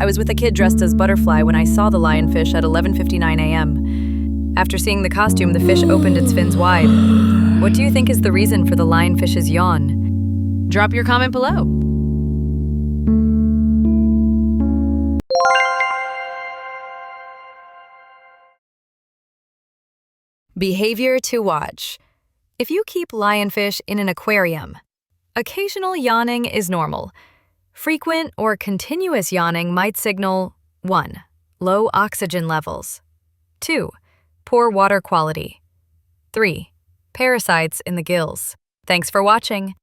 I was with a kid dressed as Butterfly when I saw the lionfish at 11:59 a.m. After seeing the costume, the fish opened its fins wide. What do you think is the reason for the lionfish's yawn? Drop your comment below. Behavior to watch. If you keep lionfish in an aquarium, occasional yawning is normal. Frequent or continuous yawning might signal 1. Low oxygen levels, 2. Poor water quality, 3. Parasites in the gills. Thanks for watching.